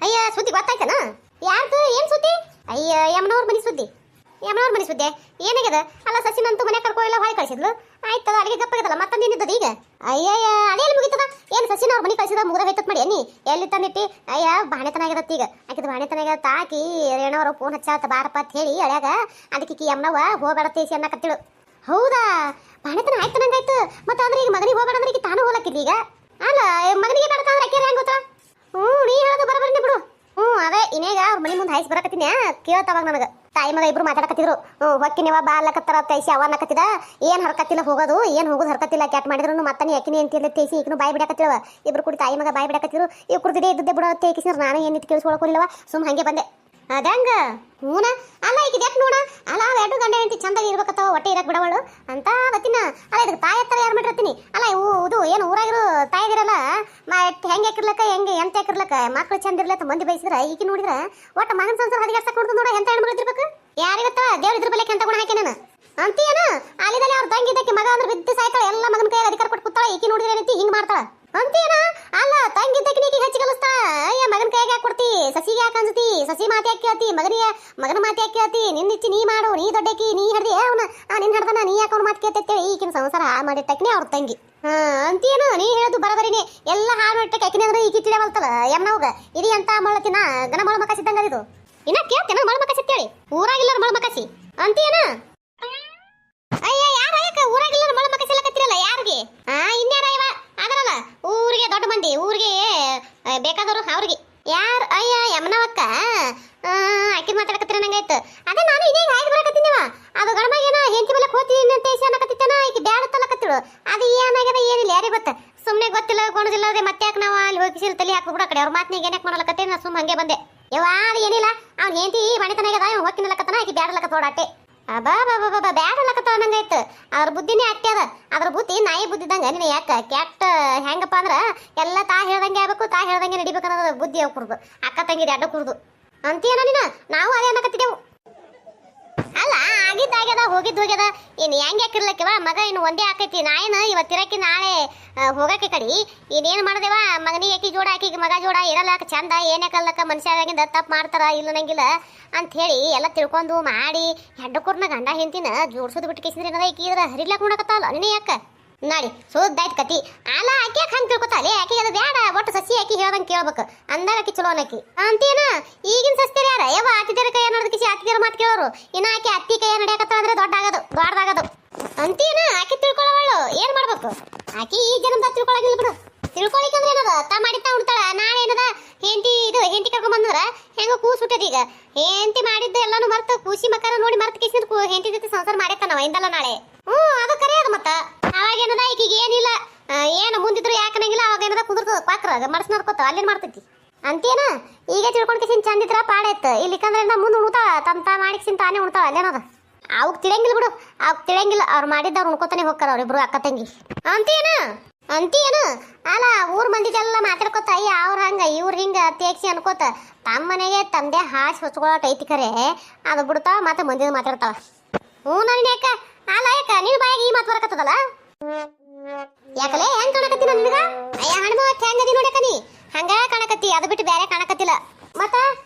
ಅಯ್ಯ ಸುದ್ದಿ ಗೊತ್ತಾಯ್ತನ? ಯಾರ್ದು ಏನ್ ಸುದ್ದಿ? ಅಯ್ಯ ಯಮನವ್ರ ಮನಿ ಸುದ್ದಿ. ಯಮನವ್ರ ಮನಿ ಸುದ್ದಿ ಏನಾಗ್ಯದ? ಅಲ್ಲ ಸಸಿನಂತೂ ಮನೆ ಕರ್ಕೊಳ್ಳ ಹೊಳೆ ಕಳ್ಸಿದ್ಲು. ಆಯ್ತದ ಅಲ್ಲಿಗೆ ಗಪ್ಪಾಗದಲ್ಲ ಮತ್ತೊಂದೇನಿದ್ದದ ಈಗ? ಅಯ್ಯಯ್ಯ ಅದೇನು ಮುಗಿತದ? ಏನು ಸಸಿನವ್ರ ಮನಿ ಕಳ್ಸಿದ ಮುಗ್ದ ಹೋಯ್ತತ್ ಮಾಡಿ ನೀ ಎಲ್ಲಿ ತಂದಿಟ್ಟಿ? ಅಯ್ಯ ಬಾಣೆತನಾಗ್ಯದತ್ತ ಈಗ ಆಕಿದ ಬಾಣೆತನಾಗ್ಯದ. ಆಕಿ ರೇಣವ್ರ ಫೋನ್ ಹಚ್ಚಾತ ಬಾರಪ್ಪ ಅಂತ ಹೇಳಿ ಅಳ್ಯಾಗ ಅದಕ್ಕೆ ಯಮನವ್ವ ಹೋಗಬೇಡ ತೇಸಿ ಅನ್ನಕತ್ತಿಳು. ಹೌದಾ? ಬಾಣೆತನ ಆಯ್ತು ನಂಗಾಯ್ತು. ಮತ್ತೆ ಅಂದ್ರೆ ಈಗ ಮಗನಿಗೆ ಹೋಗಬೇಡ ಅಂದ್ರೆ ಈಗ ತಾನು ಹೋಗ್ಲಕ್ಕಿದ್ದಿ ಈಗ? ಅಲ್ಲ ಮಗನಿಗೆ ಬೇಡಕಂದ್ರೆ ಆಕೆ ಹೆಂಗ್ ಗೊತ್ತಾ? ನೀ ಹೇಳೋದು ಬರಬರಿನಿ ಬಿಡು. ಅದೇ ಇನ್ನೇಗ ಅವ್ರ ಮನಿ ಮುಂದೆ ಹಾಯ್ಸಿ ಬರಕತ್ತೀನಿ ಕೇಳ್ತಾವಾಗ ನನಗೆ ತಾಯಿ ಮಗ ಇಬ್ರು ಮಾತಾಡಕತ್ತಿದ್ರು. ಹೊಕ್ಕಿನಿವ ಬಾ ಅಲ್ಲಕತ್ತಾರ ತೈಸಿ ಅವ ಅನ್ನಕತ್ತಿದ. ಏನ್ ಹರ್ಕತ್ತಿಲ್ಲ ಹೋಗೋದು, ಏನ್ ಹೋಗೋದು ಹರ್ಕತ್ತಿಲ್ಲ. ಕ್ಯಾಟ್ ಮಾಡಿದ್ರು ಮತ್ತೆ ನೀ ಅಕ್ಕಿನಿ ಅಂತಿಲ್ಲ ತೇಸಿ ಈಗನು ಬಾಯಿ ಬಿಡಕತ್ತಿಳವ. ಇಬ್ರು ಕೂಡಿ ತಾಯಿ ಮಗ ಬಾಯಿ ಬಿಡಕತ್ತಿದ್ರು. ಇವ್ ಕುಡ್ದಿದೆ ಇದ್ದೆ ಬಿಡೋ ತೇಕಿಸಿದ್ರು. ನಾನು ಏನಿತ್ತು ಕೇಳಿಸ್ಕೊಳಕೋಲಿಲ್ಲವ, ಸುಮ್ ಹಂಗೆ ಬಂದೆ. ಅದಂಗ ಹೂನ ಅಲ್ಲ ಈಗ ಯಾಕೆ ನೋಡ ಅಲ್ಲ ಎರಡು ಗಂಟೆ ಹೆಂಡತಿ ಚಂದಾಗಿ ಇರ್ಬೇಕತ್ತವ ಹೊಟ್ಟೆ ಇರಕ್ ಬಿಡವಳು ಅಂತ ಬತ್ತಿನ. ಅಲ್ಲ ಇದಕ್ಕೆ ತಾಯಿ ಹತ್ತರ ಯಾರು ಮಾಡಿರ್ತೀನಿ? ಅಲ್ಲ ಇದು ಏನು ಊರಾಗಿರೋ ತಾಯಿದಿರಲ್ಲ ಹೆಂಗೆ ಹಾಕಿರ್ಲಕ್ಕ ಹೆಂಗೆ ಎಂತ ಹಾಕಿರ್ಲಕ್ಕ ಮಕ್ಳು ಚಂದ ಇರ್ಲತ್ತ ಮಂದಿ ಬಯಸಿದ್ರ ಈಗ ನೋಡಿದ್ರ ಒಟ್ಟು ಮಗನ ಸಂಸಾರ ಹದಿಗೆಡ್ಸಕ್ ನೋಡ್ದು ನೋಡ ಎಂತ ಹೆಣ್ಮಗಳು ಇದ್ದಿರ್ಬೇಕು. ಯಾರಿಗತ್ತವ ದೇವ್ರ ಇದ್ರ ಬೆಲೆ ಅಂತ ಗುಣ ಹಾಕಿ ನಾನು ಅಂತೀಯನ? ಅಲ್ಲಿದಲ್ಲಿ ಅವ್ರ ತಂಗಿದ್ದಕ್ಕೆ ಮಗ ಅಂದ್ರೆ ಬಿದ್ದು ಸಾಯ್ತಾಳ. ಎಲ್ಲ ಮಗನ ಕೈ ಅಧಿಕಾರ ಕೊಟ್ಟು ಕೂತಾಳ. ಈಕಿ ನೋಡಿದ್ರೆ ಏನಂತಿ ಹಿಂಗ್ ಮಾಡ್ತಾಳ ಅಂತೀಯನ? ಅಲ್ಲ ತಂಗಿದ್ದಕ್ಕೆ ನೀಕಿ ಹೆಚ್ಚು ಕಲಿಸ್ತಾ ಅಯ್ಯ ಮಗನ ಕೈಗೆ ಯಾಕೆ ಕೊಡ್ತಿ? ಸಸಿಗೆ ಯಾಕೆ ಅನ್ಸತಿ? ಸಸಿ ಮಾತೆ ಯಾಕೆ ಕೇಳ್ತಿ? ಮಗನ ಮಾತೆ ಯಾಕೆ ಕೇಳ್ತಿ? ನಿನ್ನಿಚ್ಚಿ ನೀ ಮಾಡು, ನೀ ದೊಡ್ಡಕಿ, ನೀ ಹಿಡ್ದಿ ಅವನ ನಿನ್ ಹಿಡ್ದನ ನೀ ಯಾಕೆ ಅವ್ನ ಮಾತು ಕೇಳ್ತೇಳಿ ಈಗಿನ ಸಂಸಾರ ಹಾಳು ಮಾಡಿಟ್ಟಕ್ನೆ ಅವ್ರ ತಂಗಿ. ಅಂತೀಯನ? ನೀ ಹೇಳೋದು ಬರಬರಿನಿ. ಎಲ್ಲ ಹಾಳು ಮಾಡಿಟ್ಟಕ್ಕೆ ಅಕ್ಕಿನ ಅಂದ್ರೆ ಈಕಿ ತಿಳಿಯವಲ್ತಲ್ಲ ಯಮ್ನವ್ಗ. ಇದು ಎಂತ ಮಳತಿನ ಗನ ಮಳ ಮಕಾಸಿದ್ದಂಗ ಇದು. ಇನ್ನ ಕೇಳ್ತೇನ ಮಳ ಮಕಾಸಿತ್ತೇಳಿ? ಊರಾಗಿಲ್ಲ ಮಳ ಮಕಾಸಿ ಅಂತೀಯನ? ಅಯ್ಯ ಯಾರ ಊರಾಗಿಲ್ಲ ಮಳ ಮಕಾಸಿ ಎಲ್ಲಕತ್ತಿರಲ್ಲ ಯಾರಿಗೆ? ಇನ್ಯಾರ ಇವ ಅದರಲ್ಲ ಊರಿಗೆ ದೊಡ್ಡ ಮಂದಿ ಊರಿಗೆ ಬೇಕಾದವರು ಅವ್ರಿಗೆ ಯಾರು? ಅಯ್ಯ ಯಮನವಕ್ಕ ಆಕಿ ಮಾತಾಡಕತ್ತಿರ ನಂಗಾಯ್ತು. ಅದೇ ನಾನು ಇದೇ ಹಾಯ್ದು ಬರಕತ್ತಿದ್ದವ. ಅದು ಗಣಮಗೇನ ಹೆಂಡತಿ ಮೇಲೆ ಹೋಗ್ತೀನಿ ಅಂತ ಅನ್ನಕತ್ತಿತ್ತನ ಈಕಿ ಬ್ಯಾಡ ತಲಕತ್ತಿಳು. ಅದು ಏನಾಗ್ಯದ ಏನಿಲ್ಲ ಯಾರಿಗೆ ಗೊತ್ತ. ಸುಮ್ಮನೆ ಗೊತ್ತಿಲ್ಲ ಗೋಣದಿಲ್ಲ ಅದೇ ಮತ್ತೆ ಯಾಕೆ ನಾವು ಅಲ್ಲಿ ಹೋಗಿ ತಲೆ ಹಾಕ್ಬಿಡ ಕಡೆ ಅವ್ರ ಮಾತನಿಗೆ ಏನಕ್ಕೆ ಮಾಡಲಕತ್ತೆ. ನಾ ಸುಮ್ಮ ಹಂಗೆ ಬಂದೆ. ಯವ್ವ ಅದು ಏನಿಲ್ಲ ಅವ್ನು ಹೆಂಡತಿ ಮಣಿತನಾಗ್ಯದ ಇವ್ ಹೋಗ್ತಿನಲಕತ್ತನ ಆಕಿ ಬ್ಯಾಡಲಕತ್ತೋಡ ಅಟ್ಟೆ. ಅಬಾ ಬ್ಯಾಡಲಕತ್ತವ ನಂಗಾಯ್ತು. ಅದ್ರ ಬುದ್ಧಿನೇ ಅಟ್ಟೆ ಅದ. ಅದ್ರ ಬುದ್ಧಿ ನಾಯಿ ಬುದ್ಧಿದಂಗ ನಿನ್ನ ಯಾಕ ಕ್ಯಾಟ್ ಹೆಂಗಪ್ಪ ಅಂದ್ರ ಎಲ್ಲ ತಾ ಹೇಳ್ದಂಗೆ ಆಗ್ಬೇಕು, ತಾ ಹೇಳ್ದಂಗೆ ನಡಿಬೇಕು ಅನ್ನೋದು ಬುದ್ಧಿ ಅವ್ ಕುಡ್ದು ಅಕ್ಕ ತಂಗಿರಿ ಅಡ್ಡ ಕುಡ್ದು ಅಂತೀಯನ ನೀನ? ನಾವು ಅದೇ ಅನ್ನಕತ್ತಿದ್ದೆವು. ಅಲ್ಲ ಆಗಿದ್ದಾಗ್ಯದ ಹೋಗಿದ್ದು ಇನ್ನು ಹೆಂಗೆ ಯಾಕಿರ್ಲಕ್ಕಿವ ಮಗ ಇನ್ನು ಒಂದೇ ಆಕೈತಿ. ನಾಯಿನ ಇವತ್ತಿರಕ್ಕೆ ನಾಳೆ ಹೋಗಕ್ಕೆ ಕಡಿ ಇನ್ನೇನು ಮಾಡ್ದೇವ ಮಗನಿಗೆ ಆಕಿ ಜೋಡ ಆಕಿಗೆ ಮಗ ಜೋಡ ಇರಲ್ಲಕ ಚಂದ ಏನ್ಯಾಕಲ್ಲಕ್ಕ ಮನುಷ್ಯರಾಗಿಂದ ತಪ್ಪು ಮಾಡ್ತಾರ ಇಲ್ಲ ನಂಗಿಲ್ಲ ಅಂತ ಹೇಳಿ ಎಲ್ಲ ತಿಳ್ಕೊಂಡು ಮಾಡಿ ಹೆಡ್ಡಕೂರ್ನ ಗಂಡ ಹೆಂತಿನ ಜೋಡ್ಸೋದು ಬಿಟ್ಟು ಕೇಸಿದ್ರೆ ಏನದ ಈಕಿ ಇದ್ರ ಹರಿಲಾಕ್ ನೋಡಕತ್ತಾವಲ್ಲ ನಿನ್ನ ಯಾಕ ನಾಡಿ ಸೋದ್ದಾಯ್ತು ಕತಿ. ಅಲ್ಲ ಆಕೆ ಯಾಕೆ ಹಂಗೆ ತಿಳ್ಕೊತಾಳೆ? ಆಕೆ ಅದು ಬೇಡ ಒಟ್ಟು ಸಸಿ ಆಕಿ ಹೇಳ್ದಂಗೆ ಕೇಳ್ಬೇಕು ಅಂದಾಗ ಆಕಿ ಚಲೋ ಅನ್ನಕಿ ಅಂತೇನ? ಈಗಿನ ಸಸ್ತಿಯರು ಯಾರ ಯಾವ ಆತಿದಾರ ಕೈ ನೋಡೋದಕ್ಕೆ ಆತಿದಾರ ಮಾತು ಕೇಳೋರು. ಇನ್ನು ಆಕೆ ಅತ್ತಿ ಕೈ ನಡೆಯಕತ್ತ ಅಂದ್ರೆ ದೊಡ್ಡದಾಗದು ಅಂತೀನ? ಆಕೆ ತಿಳ್ಕೊಳ್ಳೋಳು ಏನ್ ಮಾಡ್ಬೇಕು? ಆಕಿ ಈ ಜನ್ಮದ ತಿಳ್ಕೊಳಗಿಲ್ಲ ಬಿಡು. ತಿಳ್ಕೊಳಿಕಂದ್ರೆ ಏನದ ತಾ ಮಾಡಿತ್ತ ಉಣ್ತಾಳ. ನಾಳೆ ಏನದ ಹೆಂಡತಿ ಕರ್ಕೊಂಡ್ ಬಂದ್ರ ಹೆಂಗ ಕೂಸು ಹುಟ್ಟದ ಈಗ ಹೆಂಡತಿ ಮಾಡಿದ್ದು ಎಲ್ಲಾನು ಮರ್ತ ಕೂಸಿ ಮಕ್ಕಳ ನೋಡಿ ಮರ್ತ ಕೇಸಿನ ಹೆಂಡತಿ ಜೊತೆ ಸಂಸಾರ ಮಾಡಿರ್ತಾನವ ಇಂದಲ್ಲ ನಾಳೆ. ಅದು ಕರೆ ಅದು ಮತ್ತ ಅವಾಗ ಏನದ ಈಕಿಗೆ ಏನಿಲ್ಲ ಏನು ಮುಂದಿದ್ರು ಯಾಕನಂಗಿಲ್ಲ. ಅವಾಗ ಏನದ ಕುದುರ್ತದ ಪಾಕ್ರ ಮನಸ್ಸು ನೋಡ್ಕೊತ ಅಲ್ಲೇನ್ ಮಾಡ್ತೈತಿ ಅಂತೇನ? ಈಗ ತಿಳ್ಕೊಂಡ್ ಕೇಸಿನ ಚಂದಿದ್ರ ಪಾಡೈತ್. ಇಲ್ಲಿಕಂದ್ರೆ ಮುಂದೆ ಉಣ್ತಾಳ ತಮ್ಮ ಮಾಡಿಕ್ಸಿನ ತಾನೇ ಉಣ್ತಾಳ ಅಲ್ಲೇನದ. ಅವಕ್ ತಿಳಿಯಂಗಿಲ್ಲ ಬಿಡು. ಅವಕ್ ತಿಳಿಯಂಗಿಲ್ಲ. ಅವ್ರು ಮಾಡಿದ್ದವ್ರು ಉಣ್ಕೋತಾನೆ ಹೋಗ್ತಾರ ಅವ್ರಿಬ್ರು ಅಕ್ಕ ತಂಗಿ ಅಂತೀಯನ? ಅಲ್ಲ ಊರ್ ಮಂದಿದೆಲ್ಲ ಮಾತಾಡ್ಕೊತ ಅಯ್ಯ ಅವ್ರ ಹಂಗ ಇವ್ರ ಹಿಂಗ ತೇಗ್ಸಿ ಅನ್ಕೋತ ತಮ್ಮ ಮನೆಗೆ ತಮ್ಮದೇ ಹಾಸಿ ಹೊಚ್ಕೊಳಟ್ ಐತಿ ಕರೆ ಅದು ಬಿಡ್ತಾವ ಮತ್ತೆ ಮಂದಿದ ಮಾತಾಡ್ತಾವ. ನಾನು ಯಾಕ ಅಲ್ಲ ಯಾಕ ನಿನ್ ಬಾಯಿಗೆ ಈ ಮಾತು ಬರಕತ್ತದಲ್ಲ ಯಾಕಲೆ ಹೆಂಗ್ ಕಾಣಕತ್ತಿ ನಿನಗ? ಅಯ್ಯ ಹಣ್ಮ ಹೆಂಗದಿ ನೋಡಕ ನೀ ಹಂಗ ಕಾಣಕತ್ತಿ ಅದು ಬಿಟ್ಟು ಬೇರೆ ಕಾಣಕತ್ತಿಲ್ಲ. ಮತ್ತ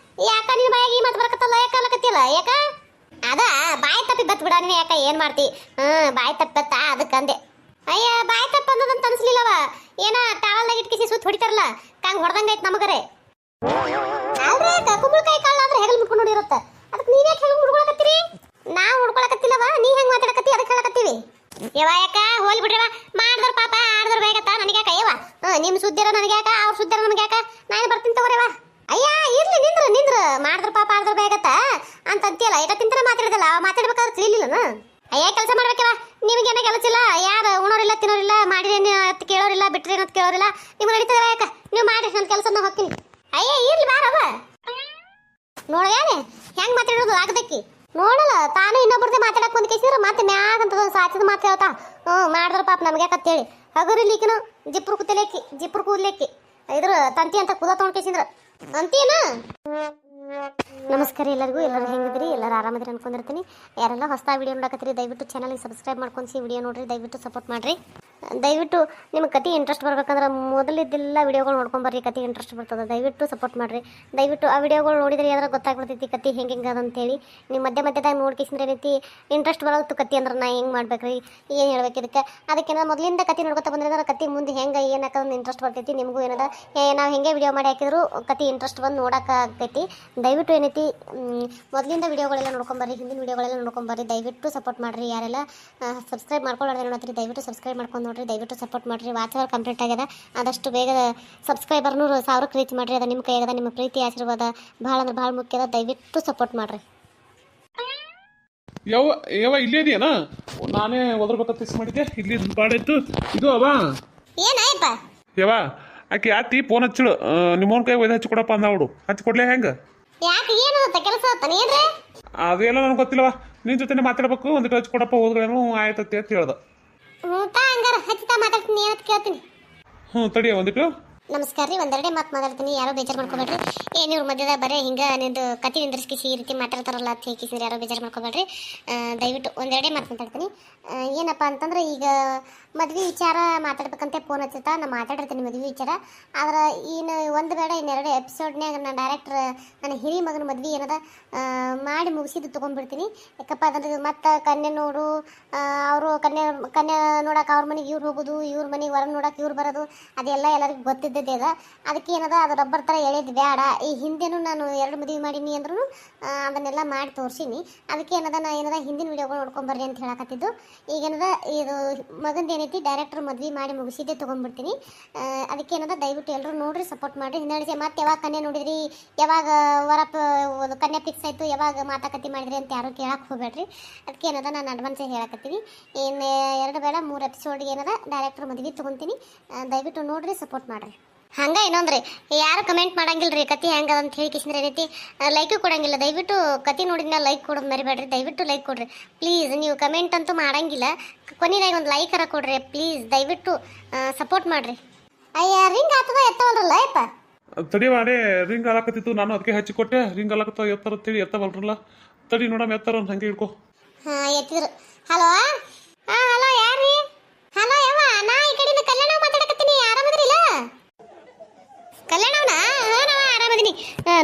ಯಾಕ ನಿನ್ ಬಾಯಿಗೆ ಈ ಮಾತು ಬರಕತ್ತಲ್ಲ ಯಾಕ ಕಾಣಕತ್ತಿಲ್ಲ ಯಾಕ? ಅದ ಬಾಯಿ ತಪ್ಪಿ ಬತ್ ಬಿಡ ನೀನ್ ಯಾಕ ಏನ್ ಮಾಡ್ತಿ? ಬಾಯಿ ತಪ್ಪತ್ತ ಅದಕ್ಕಂದೆ. ಅಯ್ಯ ಬಾಯಿ ತಪ್ಪ ಅನ್ನೋದಂತ ಅನ್ಸ್ಲಿಲ್ಲವ. ಏನ ಟಾವಲ್ದಾಗ ಇಟ್ಕಿಸಿ ಸುತ್ತ ಹೊಡಿತಾರಲ್ಲ ಕಂಗ್ ಹೊಡೆದಂಗೈತ್ ನಮಗರೆ. ಅಲ್ರಿ ಕುಂಬಳಕಾಯಿ ಕಾಳು ಆದ್ರೆ ಹೆಗಲ್ ಮುಟ್ಕೊಂಡು ನೋಡಿರುತ್ತ ಅದಕ್ಕೆ ನೀವ್ ಯಾಕೆ ಹೆಗಲ್ ಮುಟ್ಕೊಳಕತ್ತೀರಿ? ನಾವು ಮುಡ್ಕೊಳಕತ್ತಿಲ್ಲವ ನೀ ಹೆಂಗ್ ಮಾತಾಡಕತ್ತಿ ಅದಕ್ಕೆ ಹೇಳಕತ್ತೀವಿ. ಯವ ಯಾಕ ಹೋಲಿ ಬಿಡ್ರವ ಮಾಡಿದ್ರ ಪಾಪ ಆಡಿದ್ರ ಬೇಗತ್ತ ನನಗೆ ಯಾಕ ಯವ ನಿಮ್ ಸುದ್ದಿರ ನನಗೆ ಯಾಕ ಅವ್ರ ಸುದ್ದಿರ ನನಗೆ ಯಾಕ ನಾನು ಬರ್ತೀನಿ ತಗೋರವ. ಅಯ್ಯ ಇರ್ಲಿ ನಿಂದ್ರ ಮಾಡಿದ್ರ ಪಾಪ ಆಡಿದ್ರ ಬೇಗತ್ತ ಅಂತ ಅಂತೀಯಲ್ಲ ಏಟ ತಿಂತರ ಮಾತಾಡಿದಲ್ಲ ಮಾತಾಡ್ಬೇಕಾದ್ರೆ ತಿಳಿಲಿಲ್ಲನ? ಅಯ್ಯ ಕೆಲಸ ಮಾಡ್ಬೇಕವ ನಿಮ್ಗೇನ ಕೆಲಸ ಇಲ್ಲ. ಯಾರು ಉಣೋರಿಲ್ಲ ತಿನ್ನೋರಿಲ್ಲ ಮಾಡಿದೇನು ಅಂತ ಕೇಳೋರಿಲ್ಲ ಬಿಟ್ರೇನು ಅಂತ ಕೇಳೋರಿಲ್ಲ. ನಿಮ್ಗೆ ನಡೀತದ ಯಾಕ ನೀವು ಮಾಡಿ ನನ್ನ ಕೆಲಸ ಹೋಗ್ತೀನಿ. ಅಯ್ಯ ಇರ್ಲಿ ಬಾರವ ನೋಡ್ಯಾನೆ ಹೆಂಗ್ ಮಾತಾಡೋದು ಆಗದಕ್ಕಿ ನೋಡಲ್ಲ ತಾನು ಇನ್ನೊಬ್ಬರದೇ ಮಾತಾಡಕ್ ಬಂದ್ ಕೇಸಿದ್ರೆ ಮತ್ತೆ ಮ್ಯಾಗಂತದ ಸಾಚಿದ ಮಾತು ಹೇಳ್ತಾ ಮಾಡಿದ್ರ ಪಾಪ ನಮ್ಗೆ ಯಾಕಂತೇಳಿ ಹಗರಿಲಿಕ್ಕಿನ ಜಿಪ್ರು ಕೂದ್ಲೇಕಿ ಇದ್ರ ತಂತಿ ಅಂತ ಕುದ ತೊಗೊಂಡ್ ಕೇಸಿದ್ರ ಅಂತೀನ? ನಮಸ್ಕಾರ ಎಲ್ಲರಿಗೂ. ಎಲ್ಲರೂ ಹೆಂಗಿದ್ರಿ? ಎಲ್ಲರೂ ಆರಾಮದ್ರಿ ಅನ್ಕೊಂಡಿರ್ತೀನಿ. ಯಾರೆಲ್ಲ ಹೊಸ ವಿಡಿಯೋ ನೋಡಕತ್ತೀರಿ ದಯವಿಟ್ಟು ಚಾನಲ್ಗೆ ಸಬ್ಸ್ಕ್ರೈಬ್ ಮಾಡ್ಕೊಂಡು ವಿಡಿಯೋ ನೋಡ್ರಿ, ದಯವಿಟ್ಟು ಸಪೋರ್ಟ್ ಮಾಡಿರಿ. ದಯವಿಟ್ಟು ನಿಮ್ಗೆ ಕತೆ ಇಂಟ್ರೆಸ್ಟ್ ಬರ್ಬೇಕಂದ್ರೆ ಮೊದಲಿದ್ದೆಲ್ಲ ವಿಡಿಯೋಗಳು ನೋಡ್ಕೊಂಬರ್ರಿ, ಕತೆ ಇಂಟ್ರೆಸ್ಟ್ ಬರ್ತದೆ. ದಯವಿಟ್ಟು ಸಪೋರ್ಟ್ ಮಾಡಿರಿ. ದಯವಿಟ್ಟು ಆ ವಿಡಿಯೋಗಳು ನೋಡಿದ್ರೆ ಯಾರು ಗೊತ್ತಾಗ್ಬಿಡ್ತೈತಿ ಕತೆ ಹೆಂಗೆ ಅದಂತೇಳಿ. ನೀವು ಮಧ್ಯದಾಗ ನೋಡ್ಕಿಸಿದ್ರೆ ಏನೈತಿ ಇಂಟ್ರೆಸ್ಟ್ ಬರೋದು ಕತೆ ಅಂದ್ರೆ ನಾ ಹೆಂಗೆ ಮಾಡ್ಬೇಕ್ರಿ, ಏನು ಹೇಳ್ಬೇಕು ಅದಕ್ಕೆ ಮೊದಲಿಂದ ಕತೆ ನೋಡ್ಕೊತಾ ಬಂದ್ರೆ ಕತೆ ಮುಂದೆ ಹೆಂಗೆ ಏನು ಹಾಕೋದು ಇಂಟ್ರೆಸ್ಟ್ ಬರ್ತೈತಿ. ನಿಮಗೂ ಏನದ ನಾವು ಹೆಂಗೆ ವಿಡಿಯೋ ಮಾಡಿ ಹಾಕಿದ್ರು ಕತೆ ಇಂಟ್ರೆಸ್ಟ್ ಬಂದು ನೋಡೋಕೆ ಆಗ್ತೈತಿ. ದಯವಿಟ್ಟು ಏನೈತಿ ಮೊದಲಿಂದ ವಿಡಿಯೋಗಳೆಲ್ಲ ನೋಡ್ಕೊಂಬರ್ರಿ, ಹಿಂದಿನ ವಿಡಿಯೋಗಳೆಲ್ಲ ನೋಡ್ಕೊಂಬರ್ರಿ. ದಯವಿಟ್ಟು ಸಪೋರ್ಟ್ ಮಾಡಿರಿ. ಯಾರೆಲ್ಲ ಸಬ್ಸ್ಕ್ರೈಬ್ ಮಾಡ್ಕೊಳ್ಳೋದ್ರೆ ನೋಡ್ತೀರಿ ದಯವಿಟ್ಟು ಸಬ್ಸ್ಕ್ರೈಬ್ ಮಾಡ್ಕೊಂಡು ನೋಡಿರಿ, ದಯವಿಟ್ಟು ಸಪೋರ್ಟ್ ಮಾಡಿರಿ. ವಾಚ್ ಅವರ್ ಕಂಪ್ಲೀಟ್ ಆಗ್ಯದ, ಆದಷ್ಟು ಬೇಗ ಸಬ್ಸ್ಕ್ರೈಬರ್ 100,000 ರೀಚ್ ಮಾಡಿರಿ. ಅದು ನಿಮ್ಮ ಕೈಯಾಗದ. ನಿಮ್ಮ ಪ್ರೀತಿ ಆಶೀರ್ವಾದ ಭಾಳ ಅಂದ್ರೆ ಭಾಳ ಮುಖ್ಯದ. ದಯವಿಟ್ಟು ಸಪೋರ್ಟ್ ಮಾಡಿರಿ. ಯಾವ ಇಲ್ಲೇ ಇದೆಯಾ? ನಾನೇ ಒದರ್ಬೇಕಂತ ಫಿಕ್ಸ್ ಮಾಡಿದ್ದೆ. ಇಲ್ಲಿ ಬಾಡಾಯ್ತು ಇದು ಅವ ಏನಾಯ್ಪ ಯಾವ ಆಕೆ ಆತಿ ಫೋನ್ ಹಚ್ಚಿಳು, ನಿಮ್ಮವನ ಕೈ ಒಯ್ದು ಹಚ್ಚಿ ಕೊಡಪ್ಪ ಅಂದ ಅವಡು. ಹಚ್ಚಿ ಕೊಡ್ಲೇ ಹೆಂಗೆ? ಯಾಕೆ ಏನು ಕೆಲಸ ಆತಾನೆ ಏನ್ರಿ? ಅದೆಲ್ಲ ನನಗೆ ಗೊತ್ತಿಲ್ಲವ. ನಿನ್ನ ಜೊತೆ ಮಾತಾಡ್ಬೇಕು, ಒಂದಿಟ್ಟು ಹಚ್ಚಿ ಕೊಡಪ್ಪ ಹೋದ್ರೇನು ಆಯ್ತತಿ ಅಂತ ಹೇಳ್ದ. ಹಂಗಾರ ಹಚ್ಚಿತಾ ಮಾತಾಡ್ತೀನಿ, ಏನಂತ ಕೇಳ್ತೀನಿ. ತಡಿಯ ಒಂದಿಟ್ಟು. ನಮಸ್ಕಾರ ರೀ. ಒಂದೆರಡೇ ಮಾತು ಮಾತಾಡ್ತೀನಿ, ಯಾರೋ ಬೇಜಾರು ಮಾಡ್ಕೊಬೇಡ್ರಿ. ಏನು ಇವ್ರ ಮಧ್ಯದ ಬರೀ ಹಿಂಗೆ ನಿಂದು ಕತೆ ನಿಂದ್ರಿಸ್ಕಿಸಿ ಈ ರೀತಿ ಮಾತಾಡ್ತಾರಲ್ಲ ಅಂತ ಹೇಗಿಸಿದ್ರೆ ಯಾರೋ ಬೇಜಾರು ಮಾಡ್ಕೊಬೇಡ್ರಿ. ದಯವಿಟ್ಟು ಒಂದೆರಡೇ ಮಾತು ಮಾತಾಡ್ತೀನಿ. ಏನಪ್ಪ ಅಂತಂದ್ರೆ ಈಗ ಮದ್ವೆ ವಿಚಾರ ಮಾತಾಡ್ಬೇಕಂತ ಫೋನ್ ಹಚ್ಚುತ್ತಾ ನಾನು ಮಾತಾಡಿರ್ತೀನಿ ಮದ್ವೆ ವಿಚಾರ. ಆದ್ರೆ ಇನ್ನು ಒಂದು ಬೇಡ ಇನ್ನೆರಡು ಎಪಿಸೋಡ್ನಾಗ ನಾನು ಡೈರೆಕ್ಟ್ರ್ ನನ್ನ ಹಿರಿ ಮಗನ ಮದ್ವೆ ಏನದ ಮಾಡಿ ಮುಗಿಸಿದ್ದು ತೊಗೊಂಡ್ಬಿಡ್ತೀನಿ. ಯಾಕಪ್ಪ ಅದ್ರ ಮತ್ತು ಕನ್ಯೆ ನೋಡು, ಅವರು ಕನ್ಯೆ ನೋಡೋಕೆ ಅವ್ರ ಮನೆಗೆ ಇವ್ರು ಹೋಗೋದು, ಇವ್ರ ಮನೆಗೆ ಹೊರ ನೋಡೋಕೆ ಇವ್ರು ಬರೋದು, ಅದೆಲ್ಲ ಎಲ್ಲರಿಗೂ ಗೊತ್ತಿದ್ದದ್ದೇ ಅದ. ಅದಕ್ಕೆ ಏನದ ಅದು ರಬ್ಬರ್ ಥರ ಎಳೆದು ಬೇಡ. ಈ ಹಿಂದೆನೂ ನಾನು 2 ಮದುವೆ ಮಾಡೀನಿ ಅಂದ್ರೂ ಅದನ್ನೆಲ್ಲ ಮಾಡಿ ತೋರಿಸೀನಿ. ಅದಕ್ಕೆ ಏನದ ನಾ ಏನದ ಹಿಂದಿನ ವಿಡಿಯೋಗಳು ನೋಡ್ಕೊಂಬರ್ರಿ ಅಂತ ಹೇಳಕತ್ತಿದ್ದು. ಈಗೇನದ ಇದು ಮಗಂದು ಏನೈತಿ ಡೈರೆಕ್ಟ್ರ್ ಮದ್ವೆ ಮಾಡಿ ಮುಗಿಸಿದ್ದೆ ತೊಗೊಂಡ್ಬಿಡ್ತೀನಿ. ಅದಕ್ಕೆ ಏನದ ದಯವಿಟ್ಟು ಎಲ್ಲರೂ ನೋಡ್ರಿ, ಸಪೋರ್ಟ್ ಮಾಡಿರಿ. ಹಿಂದೆ ಮತ್ತೆ ಯಾವಾಗ ಕನ್ಯೆ ನೋಡಿದ್ರಿ, ಯಾವಾಗ ಕನ್ಯೆ ಫಿಕ್ಸ್ ಆಯಿತು, ಯಾವಾಗ ಮಾತಾಕತಿ ಮಾಡಿದ್ರಿ ಅಂತ ಯಾರು ಕೇಳಕ್ಕೆ ಹೋಗ್ಬೇಡ್ರಿ. ಅದಕ್ಕೆ ಏನದ ನಾನು ಅಡ್ವಾನ್ಸೇ ಹೇಳಕತ್ತೀನಿ. ಇನ್ನು 2 ಬೇಡ 3 ಎಪಿಸೋಡ್ಗೆ ಏನದ ಡೈರೆಕ್ಟ್ರ್ ಮದ್ವೆ ತೊಗೊತೀನಿ. ದಯವಿಟ್ಟು ನೋಡ್ರಿ, ಸಪೋರ್ಟ್ ಮಾಡಿರಿ. ಹಂಗೆ ಇನ್ನೊಂದ್ರಿ, ಯಾರು ಕಮೆಂಟ್ ಮಾಡಂಗಿಲ್ಲ ರೀ ಕತೆ ಹೆಂಗೆ ಅಂತ ಹೇಳಿ ಕಿಸಿದ್ರೆ ಏನೈತಿ ಲೈಕು ಕೊಡಂಗಿಲ್ಲ. ದಯವಿಟ್ಟು ಕತೆ ನೋಡಿದ್ನ ಲೈಕ್ ಕೊಡೋದು ಮರಿಬೇಡ್ರಿ. ದಯವಿಟ್ಟು ಲೈಕ್ ಕೊಡ್ರಿ ಪ್ಲೀಸ್. ನೀವು ಕಮೆಂಟ್ ಅಂತೂ ಮಾಡಂಗಿಲ್ಲ, ಕೊನೆದಾಗಿ ಒಂದು ಲೈಕರ ಕೊಡ್ರಿ ಪ್ಲೀಸ್. ದಯವಿಟ್ಟು ಸಪೋರ್ಟ್ ಮಾಡಿರಿ. ಅಯ್ಯ ರಿಂಗ್ ಆಗ್ತದ ಎತ್ತವಲ್ರಲ್ಲ ಯಪ್ಪ. ತಡಿ ಮಾಡೇ ರಿಂಗ್ ಆಲಾಕತ್ತಿತ್ತು, ನಾನು ಅದಕ್ಕೆ ಹಚ್ಚಿ ಕೊಟ್ಟೆ. ರಿಂಗ್ ಆಲಾಕತ್ತ ಎತ್ತರ ತಿಳಿ ಎತ್ತವಲ್ರಲ್ಲ. ತಡಿ ನೋಡಮ್ಮ ಎತ್ತರ ಹಂಗೆ ಹಿಡ್ಕೊ. ಹಾಂ ಎತ್ತಿದ್ರು. ಹಲೋ ಹಲೋ ಯಾರ್ರಿ? ಹಲೋ ಯವ್ವ, ನಾ ಈ ಕಡೆಯಿಂದ ಕಲ್ಯಾಣ ಮಾತಾಡಕತ್ತೀನಿ. ಆರಾಮದ್ರಿಲ್ಲ? ಕಲ್ಯಾಣವನ? ನಾವ ಆರಾಮದೀನಿ.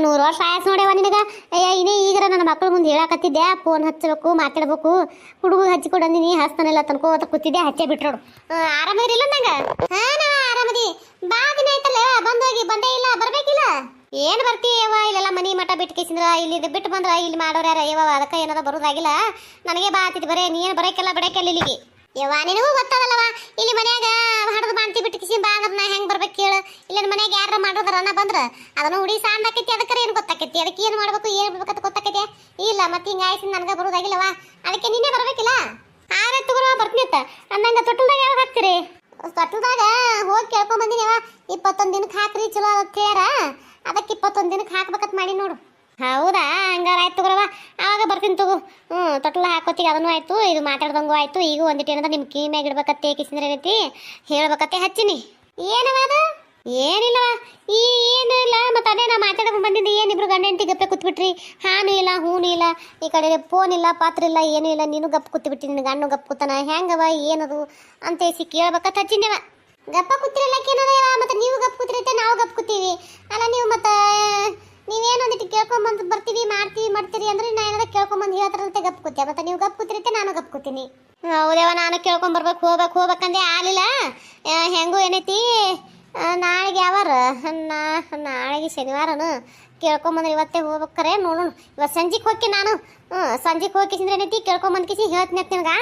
100 ವರ್ಷ ಆಯ್ತು ನೋಡ್ಯವ ನಿನಗ. ಇನ್ನೇ ಈಗ ನನ್ನ ಮಕ್ಳ ಮುಂದೆ ಹೇಳಕತ್ತಿದ್ದೆ ಫೋನ್ ಹಚ್ಚಬೇಕು ಮಾತಾಡ್ಬೇಕು, ಹುಡುಗ ಹಚ್ಚಿಕೊಡಂದಿನಿ, ಹಸ್ತಾನೆಲ್ಲ ತನ್ಕೋತ ಕೂತಿದ್ದೆ, ಹಚ್ಚೇ ಬಿಟ್ರೋಡು. ಆರಾಮದ್ರಿಲ್ಲ ನಂಗ? ಹಾಂ ನಾವ ಆರಾಮದಿ. ಬಾ ದಿನ ಆಯ್ತಲ್ಲ ಬಂದೇ ಇಲ್ಲ, ಬರ್ಬೇಕಿಲ್ಲ? ಏನು ಬರ್ತೀಯವ್ವ? ಇಲ್ಲೆಲ್ಲ ಮನಿ ಮಠ ಬಿಟ್ಟು ಕೇಸಿಂದ್ರ ಇಲ್ಲಿ ಬಿಟ್ಟು ಬಂದ್ರ ಇಲ್ಲಿ ಮಾಡೋರು ಯಾರ ಯವ್ವ? ಅದಕ್ಕೆ ಏನದ ಬರೋದಾಗಿಲ್ಲ. ನನಗೆ ಬಾ ಆತಿತ್ತು ಬರೇ, ನೀನು ಬರೋಕೆಲ್ಲ ಬಡಕೆಲ್ಲ ಇಲ್ಲಿಗೆ. ಯವ್ವ ನಿನಗೂ ಗೊತ್ತದಲ್ಲವ, ಇಲ್ಲಿ ಮನ್ಯಾಗ ಹಡದು ಮಾಡ್ತಿ ಬಿಟ್ಟು ಕಿಸಿ ಬಾ ಅಂದ್ರೆ ನಾ ಹೆಂಗೆ ಬರ್ಬೇಕು ಕೇಳು? ಇಲ್ಲ ಮನ್ಯಾಗ ಯಾರು ಮಾಡೋದ್ರ ನಾ ಬಂದ್ರೆ ಅದನ್ನು ಹುಡಿ ಸಾಂಡಾಕೈತಿ, ಅದಕ್ಕೆ ಏನು ಗೊತ್ತಾಕೈತಿ, ಅದಕ್ಕೆ ಏನು ಮಾಡ್ಬೇಕು ಏನು ಬಿಡ್ಬೇಕಂತ ಗೊತ್ತಾಕೈತಿ ಇಲ್ಲ. ಮತ್ತೆ ಹಿಂಗೆ ಆಯ್ತು ನನಗೆ ಬರೋದಾಗಿಲ್ಲವ, ಅದಕ್ಕೆ ನೀನೇ ಬರ್ಬೇಕಿಲ್ಲ. ಆರತ್ತು ತಗೋರ ಬರ್ತೀನಿ ಅಂತ ಅಂದಂಗೆ ತೊಟ್ಟಲ್ದಾಗ ಯಾವಾಗ ಹಾಕ್ತೀರಿ? ತೊಟ್ಟಲ್ದಾಗ ಹೋಗಿ ಕೇಳ್ಕೊಂಬಂದಿನಿ ಯವ್ವ. 21 ದಿನಕ್ಕೆ ಹಾಕ್ರಿ ಚಲೋ ಅಂತೇರ, ಅದಕ್ಕೆ 21 ದಿನಕ್ಕೆ ಹಾಕ್ಬೇಕಂತ ಮಾಡಿ ನೋಡು. ಹೌದಾ? ಹಂಗಾರ ಆಯ್ತು ತಗೋರವ, ಆವಾಗ ಬರ್ತೀನಿ ತಗೋ. ತೊಟ್ಲ ಹಾಕೋತಿಗೆ ಅದನ್ನು ಆಯ್ತು, ಇದು ಮಾತಾಡ್ದಂಗೂ ಆಯ್ತು. ಈಗ ಒಂದಿಟ್ಟು ಏನದ ನಿಮ್ಮ ಕೀ ಮ್ಯಾಗ ಇಡ್ಬೇಕತ್ತೆ ಕಿಸಿದ್ರೆ ಏನೈತಿ ಹೇಳ್ಬೇಕತ್ತೆ ಹಚ್ಚಿನಿ. ಏನವ ಅದು? ಏನಿಲ್ಲವ, ಏನು ಇಲ್ಲ. ಮತ್ತು ಅದೇ ನಾ ಮಾತಾಡೋಕೆ ಬಂದಿದ್ದು. ಏನಿಬ್ರು ಗಂಡ ಹೆಂಡತಿ ಗಪ್ಪೆ ಕೂತ್ಬಿಟ್ರಿ, ಹಾನು ಇಲ್ಲ ಹೂನು ಇಲ್ಲ, ಈ ಕಡೆ ಫೋನ್ ಇಲ್ಲ ಪಾತ್ರ ಇಲ್ಲ, ಏನೂ ಇಲ್ಲ. ನೀನು ಗಪ್ ಕೂತ್ಬಿಟ್ಟಿ, ನಿನ್ನ ಗಂಡು ಗಪ್ ಕೂತಾನ, ಹೆಂಗವ ಏನದು ಅಂತ ಕೇಳ್ಬೇಕತ್ತ ಹಚ್ಚಿನೇವ. ಗಪ್ಪ ಕೂತಿರಲ್ಲಕ್ಕೆ ಏನದವ? ಮತ್ತು ನೀವು ಗಪ್ ಕೂತಿರತ್ತೆ, ನಾವು ಗಪ್ ಕೂತೀವಿ ಅಲ್ಲ. ನೀವು ಮತ್ತು ನೀವೇನೊಂದಿಟ್ಟು ಕೇಳ್ಕೊಂಬಂದು ಬರ್ತೀವಿ ಮಾಡ್ತೀರಿ ಅಂದ್ರೆ ನಾ ಏನಾರ ಕೇಳ್ಕೊಂಬಂದು ಹೇಳ್ತಾರಂತೆ ಗಪ್ ಕೂತ್ಯ. ಮತ್ತು ನೀವು ಗಪ್ ಕೂತಿರತ್ತೆ, ನಾನು ಗಪ್ ಕೂತೀನಿ. ಹೌದೇವ, ನಾನು ಕೇಳ್ಕೊಂಬರ್ಬೇಕು ಹೋಗ್ಬೇಕಂದೆ ಆಲಿಲ್ಲ. ಹೆಂಗೂ ಏನೈತಿ ನಾಳೆಗೆ ಯಾವಾರ? ನಾಳೆಗೆ ಶನಿವಾರನು ಕೇಳ್ಕೊಂಬಂದ್ರೆ ಇವತ್ತೇ ಹೋಗ್ಬೇಕಾರೆ ನೋಡೋಣ. ಇವತ್ತು ಸಂಜೆಗೆ ಹೋಗಿ ನಾನು ಸಂಜೆಗೆ ಹೋಗಿ ಕಿಸಿದ್ರೆ ಏನೈತಿ ಕೇಳ್ಕೊಂಬಂದು ಕಿಸಿ ಹೇಳ್ತೀನಿ ಅಂತ ನಿಮ್ಗೆ.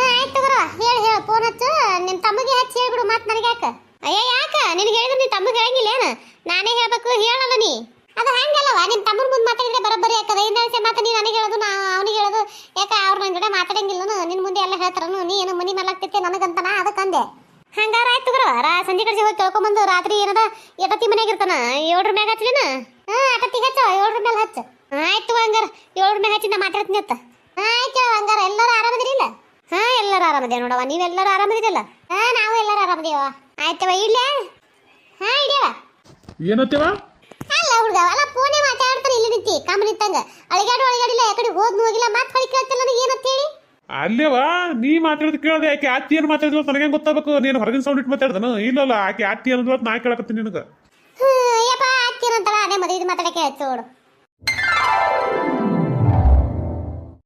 ಆಯ್ತು ತಗೋರ, ಹೇಳಿ ಫೋನ್ ಹಚ್ಚು. ನಿಮ್ಮ ತಮ್ಮಗೆ ಹಚ್ಚಿ ಹೇಳ್ಬಿಡು. ಮತ್ತೆ ನನಗೆ ಯಾಕೆ? ಅಯ್ಯ ಯಾಕೆ ನಿನಗೆ ಹೇಳಿದ್ರೆ ನಿನ್ನ ತಮ್ಮಗೆ ಹೇಳಂಗಿಲ್ಲ ಏನು? ನಾನೇ ಹೇಳ್ಬೇಕು ಹೇಳಲ್ಲ ನೀ. ಅದು ಹಂಗಲ್ಲವ, ನಿಮ್ಮ ತಮ್ಮನ ಮುಂದೆ ಮಾತಾಡಿದ್ರೆ ಬರೋಬ್ಬರಿ ಯಾಕದ? ಇನ್ನೊಂದ್ಸೆ ಮಾತು ನೀನು ನನಗೆ ಹೇಳೋದು ನಾ ಅವನಿಗೆ ಹೇಳೋದು ಯಾಕೆ? ಅವ್ರು ನನ್ನ ಜೊತೆ ಮಾತಾಡಂಗಿಲ್ಲ, ನಿನ್ನ ಮುಂದೆ ಎಲ್ಲ ಹೇಳ್ತಾರನು. ನೀ ಏನು ಮನಿ ಮಲ್ಲಾಗ್ತೈತೆ ನನಗಂತನ, ಅದಕ್ಕಂದೆ. ಹಂಗಾರ ಆಯ್ತು ತಗೋರ, ಸಂಜೆ ಕಡೆ ಹೋಗಿ ಕೇಳ್ಕೊಂಬಂದು ರಾತ್ರಿ ಏನದ ಎಟತಿ ಮನೆಯಾಗ ಇರ್ತಾನ 7 ಮ್ಯಾಗ ಹಚ್ಚಲಿನ? ಅಟತ್ತಿಗೆ ಹಚ್ಚ, 7 ಮೇಲೆ ಹಚ್ಚ. ಆಯ್ತು ಹಂಗಾರ 7 ಮ್ಯಾಗ ಹಚ್ಚಿ ನಾ ಮಾತಾಡ್ತೀನಿ ಅಂತ. ಆಯ್ತು ಹಂಗಾರ. ಎಲ್ಲರೂ ಆರಾಮದಿರಿಲ್ಲ? ಹಾಂ ಎಲ್ಲರೂ ಆರಾಮದೇವ ನೋಡವ. ನೀವೆಲ್ಲರೂ ಆರಾಮದಿರಲ್ಲ? ಹಾಂ ನಾವು ಎಲ್ಲರೂ ಆರಾಮದೇವ. ಆಯ್ತವ ಇಡ್ಲೇ? ಹಾಂ ಇಡ್ಯವ. ಏನತ್ತೇವ? ಅಲ್ಲ ಹುಡುಗ ಅಲ್ಲ ಫೋನೇ ಮಾತಾಡ್ತಾನೆ ಇಲ್ಲಿ ನಿಂತಿ ಕಾಮ ನಿಂತಂಗ ಅಳಿಗಾಡಿಲ್ಲ ಯಾಕಡೆ ಹೋದ್ನು ಹೋಗಿಲ್ಲ ಮಾತು ಹೊಳಿ ಕೇಳ್ತಿಲ್ಲ ನನಗೆ ಏನಂತ ಹೇಳಿ ಅಲ್ಲೇವಾ ನೀ ಮಾತಾಡೋದು ಕೇಳದೆ ಆಕೆ ಅತ್ತಿ ಏನು ಮಾತಾಡಿದ್ಲು ನನಗೆ ಗೊತ್ತಾಗಬೇಕು ನೀನು ಹೊರಗಿನ ಸೌಂಡ್ ಇಟ್ಟು ಮಾತಾಡ್ದನು ಇಲ್ಲಲ್ಲ ಆಕೆ ಅತ್ತಿ ಅನ್ನೋದು ನಾ ಕೇಳಕತ್ತೀನಿ ನಿನಗೆ ಯಪ್ಪ ಆಗ್ತೀರಂತಲ್ಲ ಅದೇ ಮದುವೆ ಮಾತಾಡಕ್ಕೆ ಆಯ್ತು ನೋಡು